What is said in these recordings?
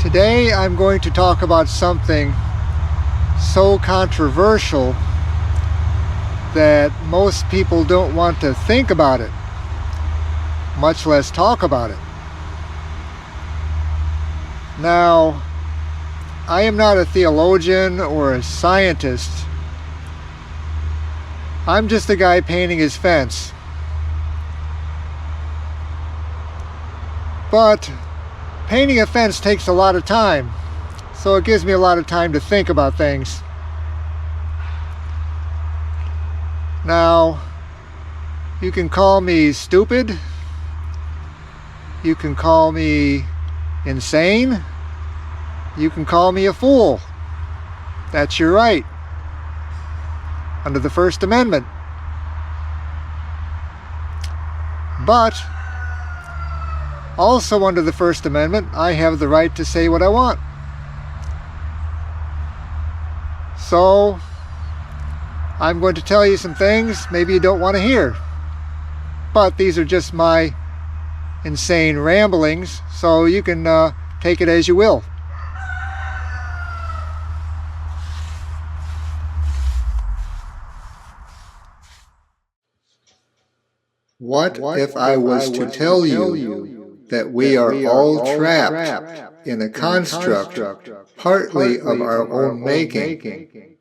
Today I'm going to talk about something so controversial that most people don't want to think about it, much less talk about it. Now, I am not a theologian or a scientist. I'm just a guy painting his fence. But painting a fence takes a lot of time, so it gives me a lot of time to think about things. Now, you can call me stupid, you can call me insane, you can call me a fool. That's your right, under the First Amendment. But also under the First Amendment, I have the right to say what I want. So, I'm going to tell you some things maybe you don't want to hear. But these are just my insane ramblings, so you can take it as you will. What if I was to tell you that we are all trapped in a construct partly of our own making,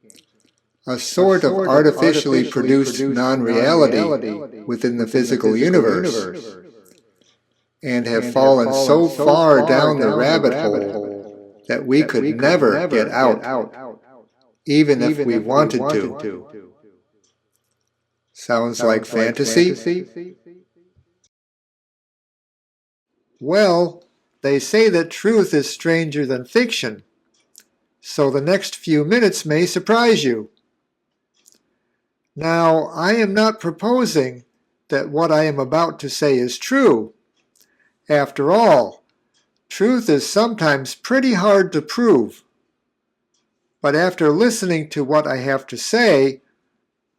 a sort of artificially produced non-reality within the physical universe, and have fallen so far down the rabbit hole that we could never get out, even if we wanted to? Sounds like fantasy? Well, they say that truth is stranger than fiction, so the next few minutes may surprise you. Now, I am not proposing that what I am about to say is true. After all, truth is sometimes pretty hard to prove. But after listening to what I have to say,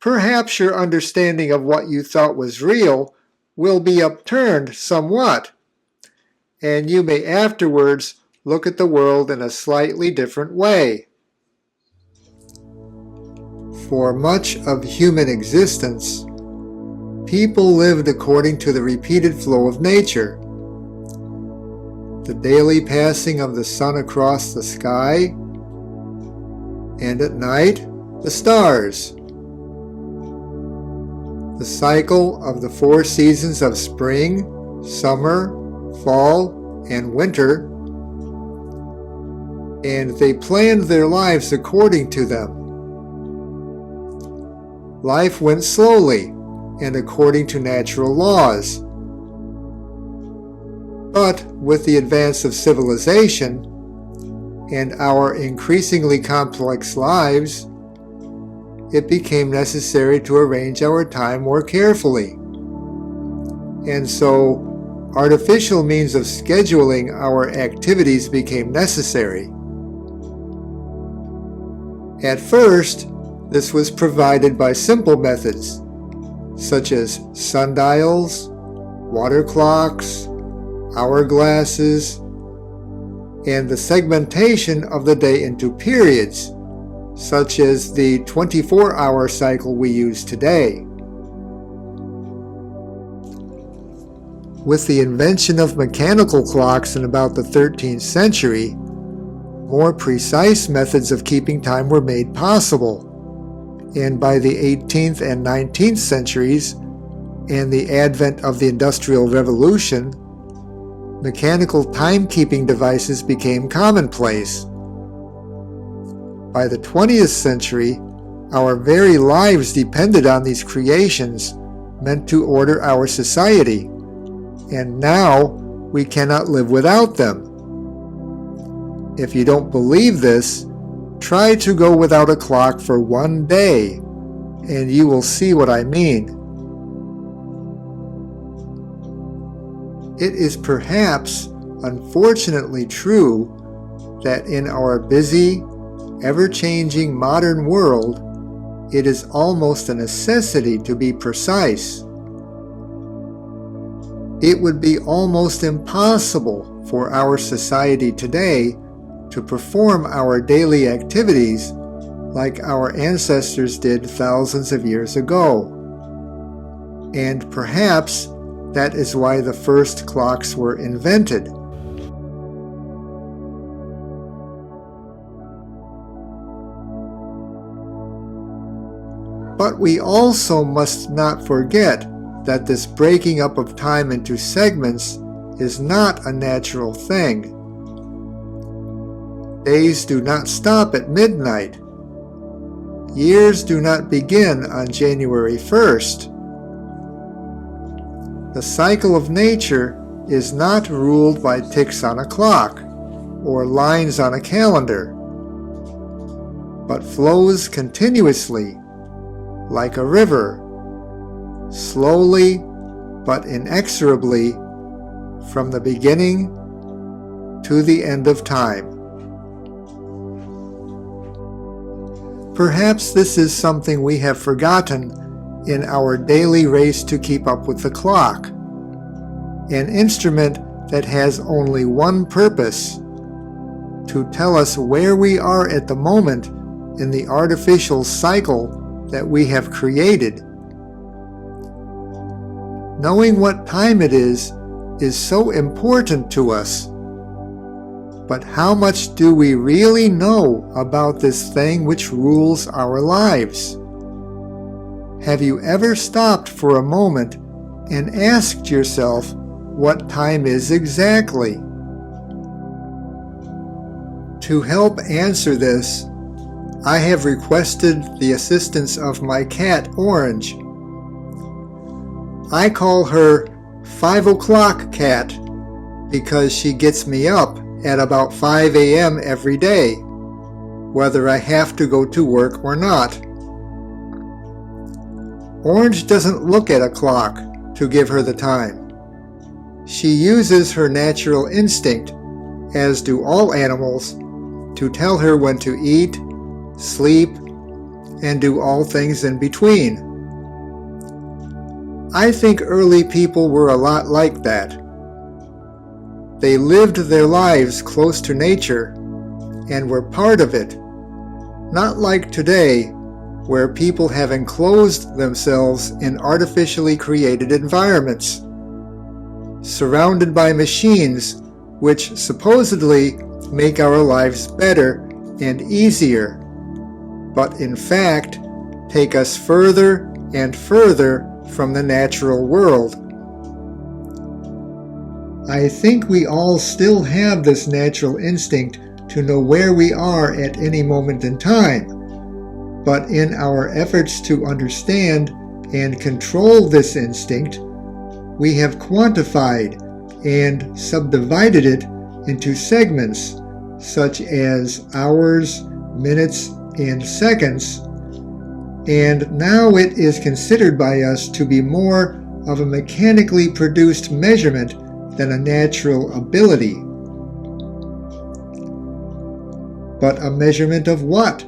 perhaps your understanding of what you thought was real will be upturned somewhat, and you may afterwards look at the world in a slightly different way. For much of human existence, people lived according to the repeated flow of nature. The daily passing of the sun across the sky, and at night, the stars. The cycle of the 4 seasons of spring, summer, fall, and winter, and they planned their lives according to them. Life went slowly and according to natural laws. But with the advance of civilization and our increasingly complex lives, it became necessary to arrange our time more carefully. And so, artificial means of scheduling our activities became necessary. At first, this was provided by simple methods, such as sundials, water clocks, hourglasses, and the segmentation of the day into periods, such as the 24-hour cycle we use today. With the invention of mechanical clocks in about the 13th century, more precise methods of keeping time were made possible, and by the 18th and 19th centuries, and the advent of the Industrial Revolution, mechanical timekeeping devices became commonplace. By the 20th century, our very lives depended on these creations meant to order our society, and now we cannot live without them. If you don't believe this, try to go without a clock for one day, and you will see what I mean. It is perhaps unfortunately true that in our busy, ever-changing modern world, it is almost a necessity to be precise. It would be almost impossible for our society today to perform our daily activities like our ancestors did thousands of years ago. And perhaps that is why the first clocks were invented. But we also must not forget that this breaking up of time into segments is not a natural thing. Days do not stop at midnight. Years do not begin on January 1st. The cycle of nature is not ruled by ticks on a clock or lines on a calendar, but flows continuously like a river, slowly but inexorably from the beginning to the end of time. Perhaps this is something we have forgotten in our daily race to keep up with the clock, an instrument that has only one purpose: to tell us where we are at the moment in the artificial cycle that we have created. Knowing what time it is so important to us. But how much do we really know about this thing which rules our lives? Have you ever stopped for a moment and asked yourself what time is exactly? To help answer this, I have requested the assistance of my cat, Orange. I call her 5 o'clock cat because she gets me up at about 5 a.m. every day, whether I have to go to work or not. Orange doesn't look at a clock to give her the time. She uses her natural instinct, as do all animals, to tell her when to eat, sleep, and do all things in between. I think early people were a lot like that. They lived their lives close to nature and were part of it, not like today, where people have enclosed themselves in artificially created environments, surrounded by machines which supposedly make our lives better and easier, but in fact take us further and further from the natural world. I think we all still have this natural instinct to know where we are at any moment in time, but in our efforts to understand and control this instinct, we have quantified and subdivided it into segments such as hours, minutes, and seconds, and now it is considered by us to be more of a mechanically produced measurement than a natural ability. But a measurement of what?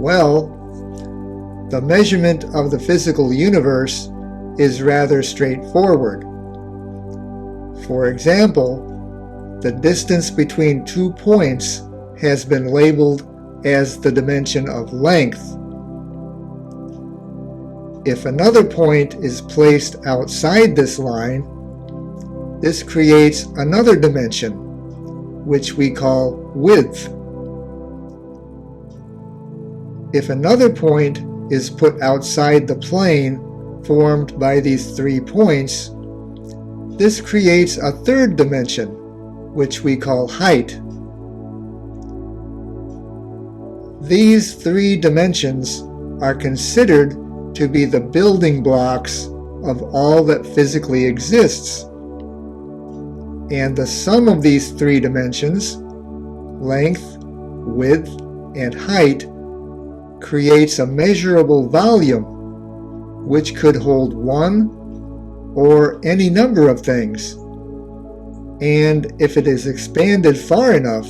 Well, the measurement of the physical universe is rather straightforward. For example, the distance between 2 points has been labeled as the dimension of length. If another point is placed outside this line, this creates another dimension, which we call width. If another point is put outside the plane formed by these 3 points, this creates a third dimension, which we call height. These 3 dimensions are considered to be the building blocks of all that physically exists. And the sum of these 3 dimensions, length, width, and height, creates a measurable volume, which could hold one or any number of things. And if it is expanded far enough,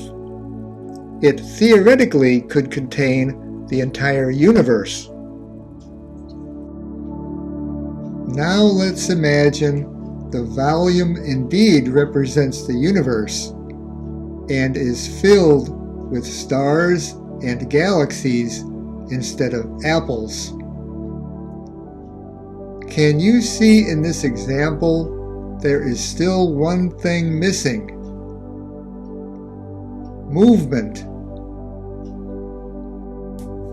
it theoretically could contain the entire universe. Now let's imagine the volume indeed represents the universe, and is filled with stars and galaxies instead of apples. Can you see in this example there is still one thing missing? Movement.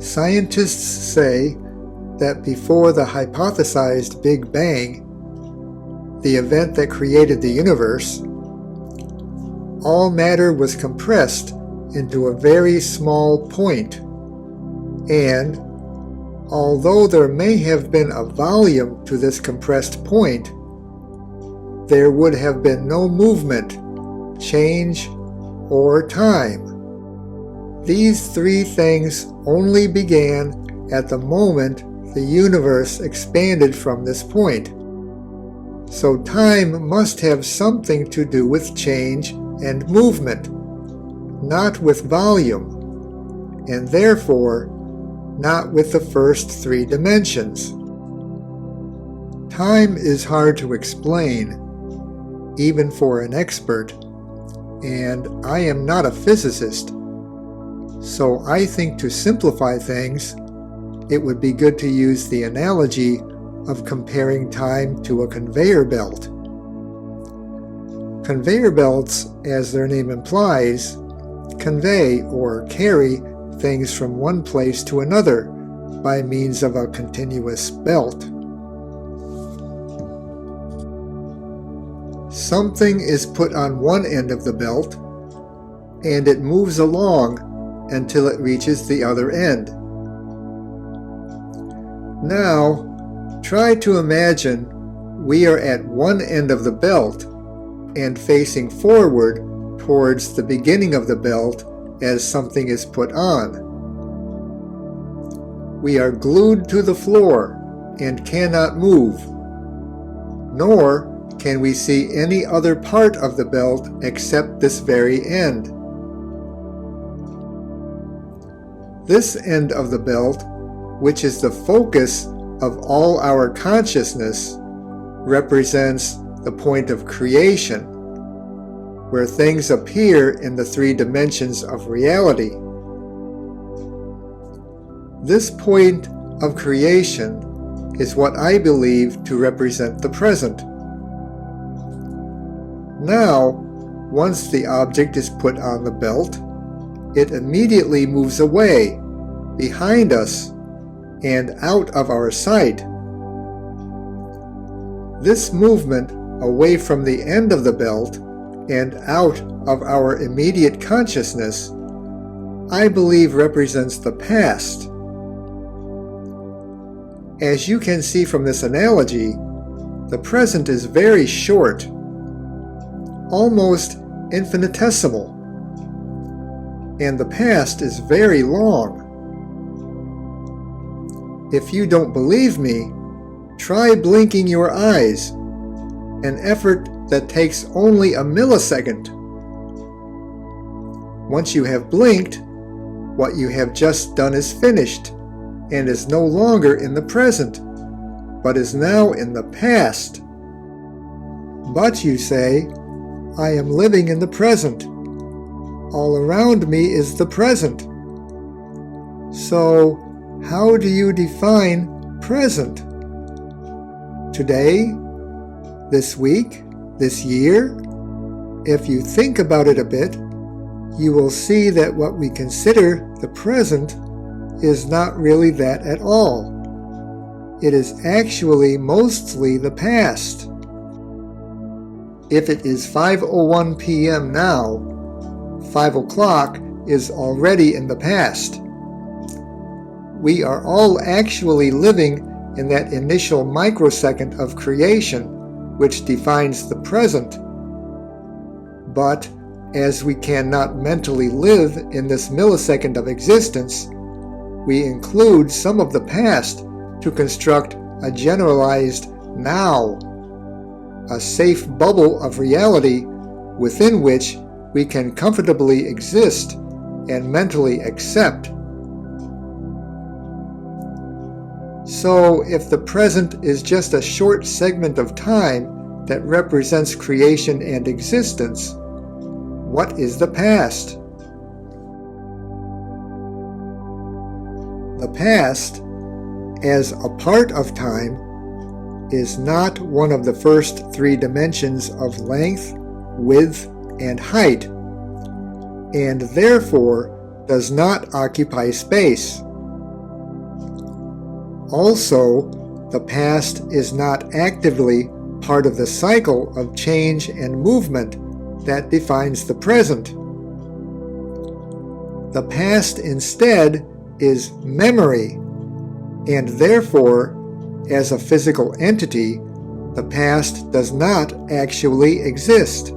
Scientists say that before the hypothesized Big Bang, the event that created the universe, all matter was compressed into a very small point, and although there may have been a volume to this compressed point, there would have been no movement, change, or time. These three things only began at the moment the universe expanded from this point. So time must have something to do with change and movement, not with volume, and therefore not with the first three dimensions. Time is hard to explain, even for an expert, and I am not a physicist, so I think to simplify things, it would be good to use the analogy of comparing time to a conveyor belt. Conveyor belts, as their name implies, convey or carry things from one place to another by means of a continuous belt. Something is put on one end of the belt, and it moves along until it reaches the other end. Now, try to imagine we are at one end of the belt and facing forward towards the beginning of the belt as something is put on. We are glued to the floor and cannot move, nor can we see any other part of the belt except this very end. This end of the belt, which is the focus of all our consciousness, represents the point of creation, where things appear in the three dimensions of reality. This point of creation is what I believe to represent the present. Now, once the object is put on the belt, it immediately moves away, behind us, and out of our sight. This movement away from the end of the belt and out of our immediate consciousness, I believe represents the past. As you can see from this analogy, the present is very short, almost infinitesimal, and the past is very long. If you don't believe me, try blinking your eyes, an effort that takes only a millisecond. Once you have blinked, what you have just done is finished and is no longer in the present, but is now in the past. But you say, I am living in the present. All around me is the present. So, how do you define present? Today? This week? This year? If you think about it a bit, you will see that what we consider the present is not really that at all. It is actually mostly the past. If it is 5:01 p.m. now, 5 o'clock is already in the past. We are all actually living in that initial microsecond of creation, which defines the present. But as we cannot mentally live in this millisecond of existence, we include some of the past to construct a generalized now, a safe bubble of reality within which we can comfortably exist and mentally accept. So, if the present is just a short segment of time that represents creation and existence, What is the past? The past, as a part of time, is not one of the first three dimensions of length, width, and height, and therefore does not occupy space. Also, the past is not actively part of the cycle of change and movement that defines the present. The past instead is memory, and therefore, as a physical entity, the past does not actually exist.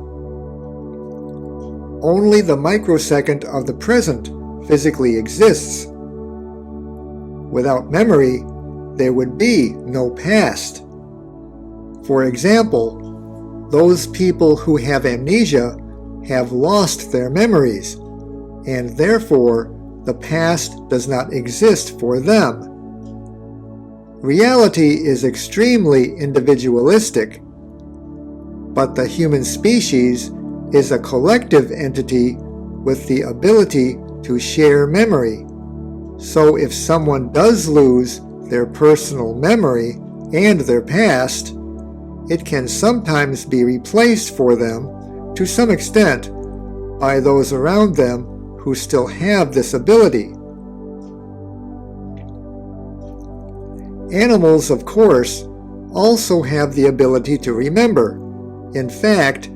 Only the microsecond of the present physically exists. Without memory, there would be no past. For example, those people who have amnesia have lost their memories, and therefore the past does not exist for them. Reality is extremely individualistic, but the human species is a collective entity with the ability to share memory. So if someone does lose their personal memory and their past, it can sometimes be replaced for them to some extent by those around them who still have this ability. Animals, of course, also have the ability to remember. In fact,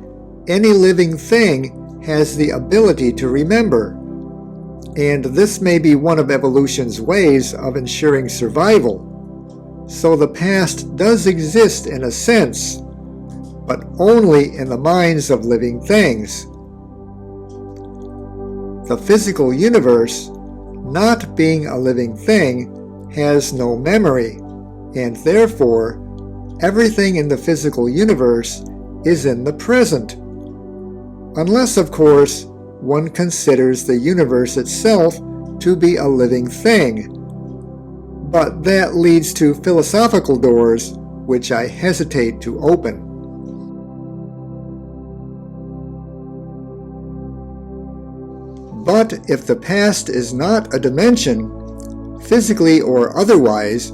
any living thing has the ability to remember, and this may be one of evolution's ways of ensuring survival. So the past does exist in a sense, but only in the minds of living things. The physical universe, not being a living thing, has no memory, and therefore everything in the physical universe is in the present. Unless, of course, one considers the universe itself to be a living thing. But that leads to philosophical doors which I hesitate to open. But if the past is not a dimension, physically or otherwise,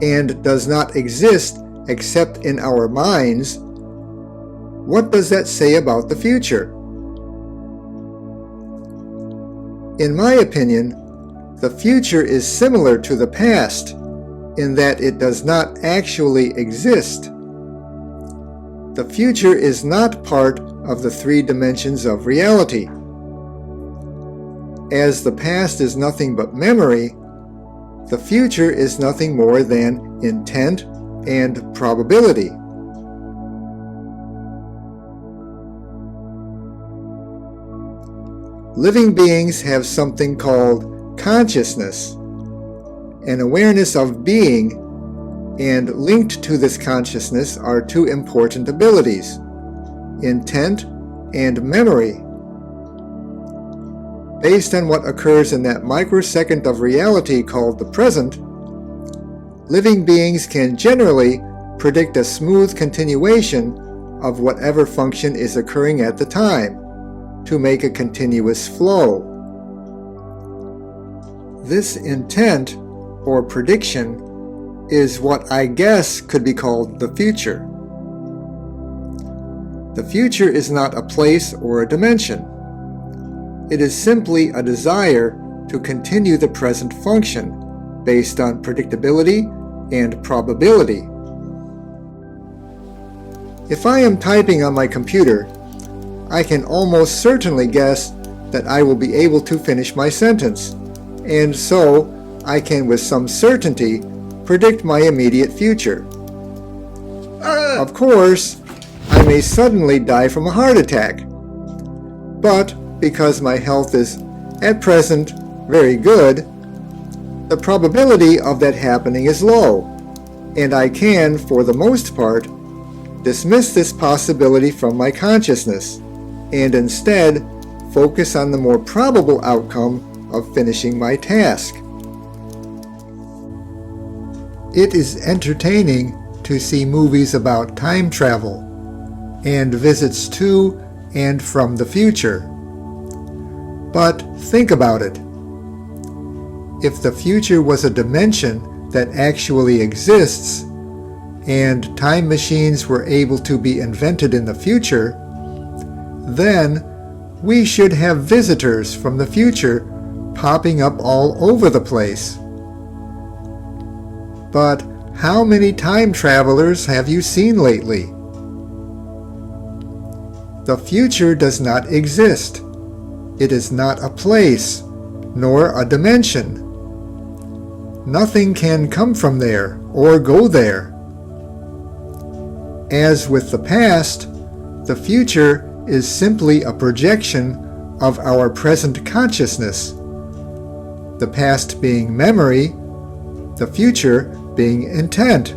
and does not exist except in our minds, what does that say about the future? In my opinion, the future is similar to the past in that it does not actually exist. The future is not part of the three dimensions of reality. As the past is nothing but memory, the future is nothing more than intent and probability. Living beings have something called consciousness, an awareness of being, and linked to this consciousness are two important abilities, intent and memory. Based on what occurs in that microsecond of reality called the present, living beings can generally predict a smooth continuation of whatever function is occurring at the time, to make a continuous flow. This intent, or prediction, is what I guess could be called the future. The future is not a place or a dimension. It is simply a desire to continue the present function based on predictability and probability. If I am typing on my computer, I can almost certainly guess that I will be able to finish my sentence, and so I can with some certainty predict my immediate future. Of course, I may suddenly die from a heart attack, but because my health is, at present, very good, the probability of that happening is low, and I can, for the most part, dismiss this possibility from my consciousness, and instead focus on the more probable outcome of finishing my task. It is entertaining to see movies about time travel, and visits to and from the future. But think about it. If the future was a dimension that actually exists, and time machines were able to be invented in the future, then we should have visitors from the future popping up all over the place. But how many time travelers have you seen lately? The future does not exist. It is not a place, nor a dimension. Nothing can come from there or go there. As with the past, the future is simply a projection of our present consciousness, the past being memory, the future being intent.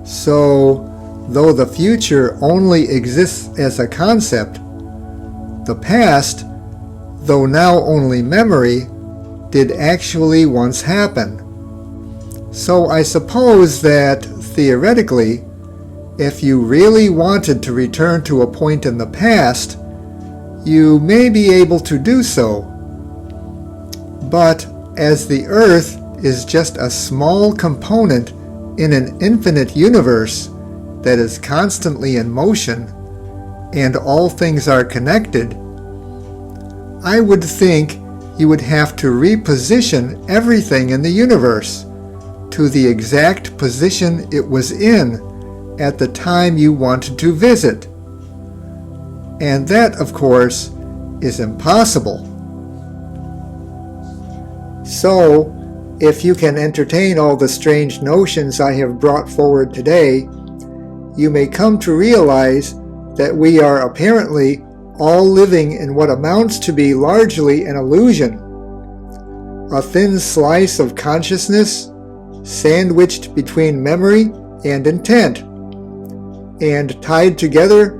So, though the future only exists as a concept, the past, though now only memory, did actually once happen. So I suppose that, theoretically, if you really wanted to return to a point in the past, you may be able to do so. But as the Earth is just a small component in an infinite universe that is constantly in motion, and all things are connected, I would think you would have to reposition everything in the universe to the exact position it was in at the time you wanted to visit. And that, of course, is impossible. So, if you can entertain all the strange notions I have brought forward today, you may come to realize that we are apparently all living in what amounts to be largely an illusion, a thin slice of consciousness sandwiched between memory and intent, and tied together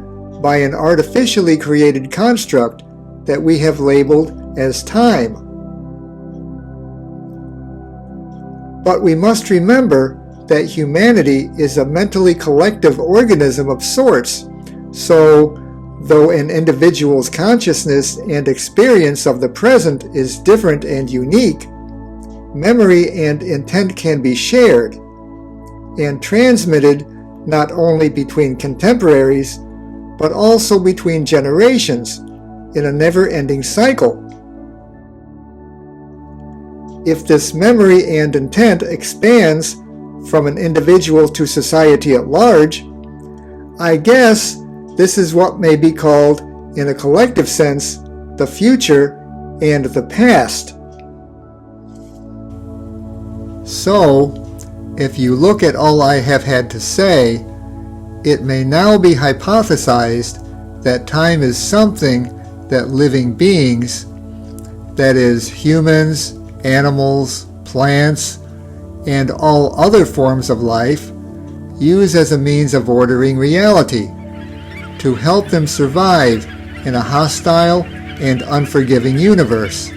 by an artificially created construct that we have labeled as time. But we must remember that humanity is a mentally collective organism of sorts, so though an individual's consciousness and experience of the present is different and unique, memory and intent can be shared and transmitted not only between contemporaries, but also between generations in a never-ending cycle. If this memory and intent expands from an individual to society at large, I guess this is what may be called, in a collective sense, the future and the past. So, if you look at all I have had to say, it may now be hypothesized that time is something that living beings, that is, humans, animals, plants, and all other forms of life, use as a means of ordering reality, to help them survive in a hostile and unforgiving universe.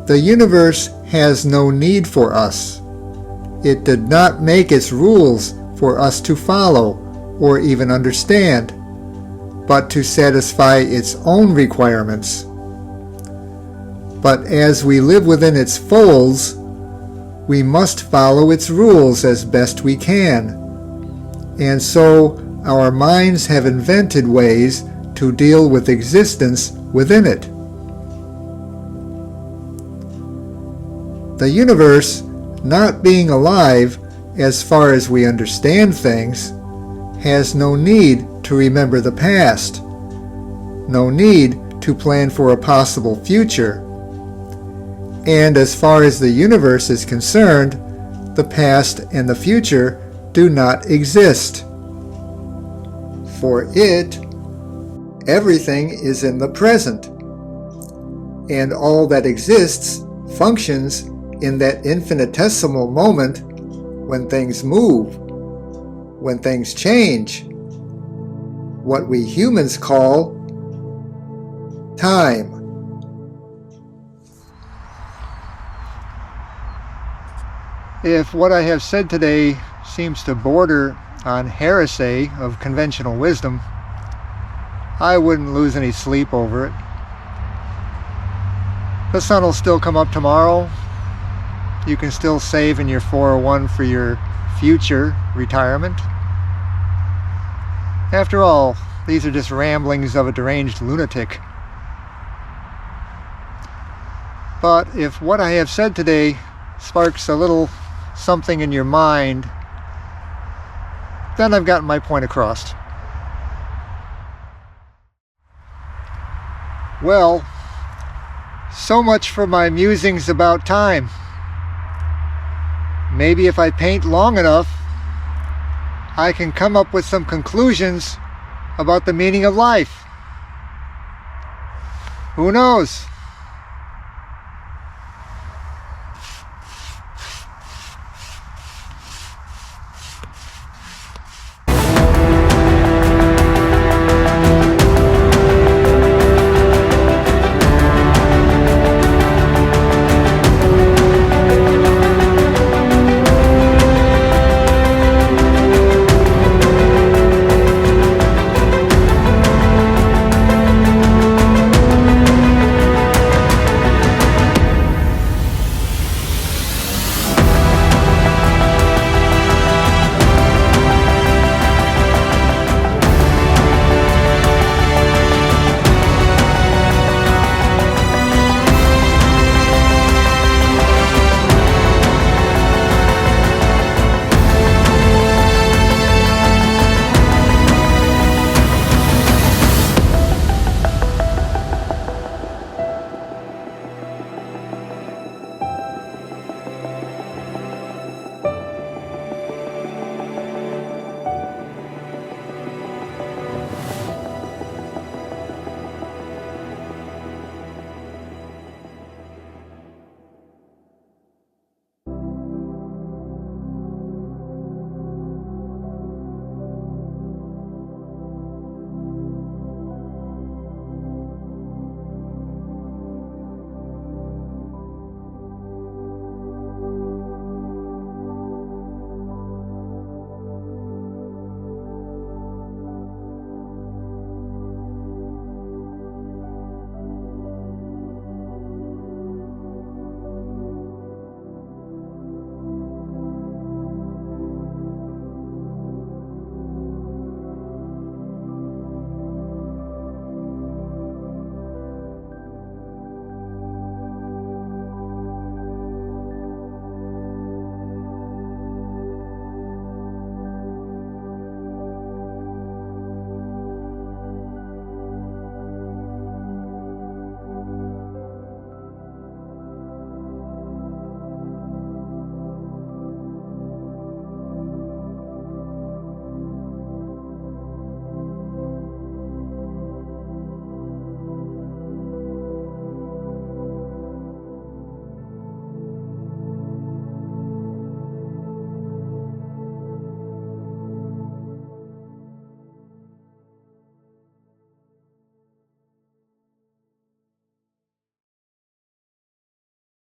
The universe has no need for us. It did not make its rules for us to follow or even understand, but to satisfy its own requirements. But as we live within its folds, we must follow its rules as best we can. And so our minds have invented ways to deal with existence within it. The universe, not being alive as far as we understand things, has no need to remember the past, no need to plan for a possible future. And as far as the universe is concerned, the past and the future do not exist. For it, everything is in the present, and all that exists functions in that infinitesimal moment when things move, when things change, what we humans call time. If what I have said today seems to border on heresy of conventional wisdom, I wouldn't lose any sleep over it. The sun will still come up tomorrow. You can still save in your 401 for your future retirement. After all, these are just ramblings of a deranged lunatic. But if what I have said today sparks a little something in your mind, then I've gotten my point across. Well, so much for my musings about time. Maybe if I paint long enough, I can come up with some conclusions about the meaning of life. Who knows?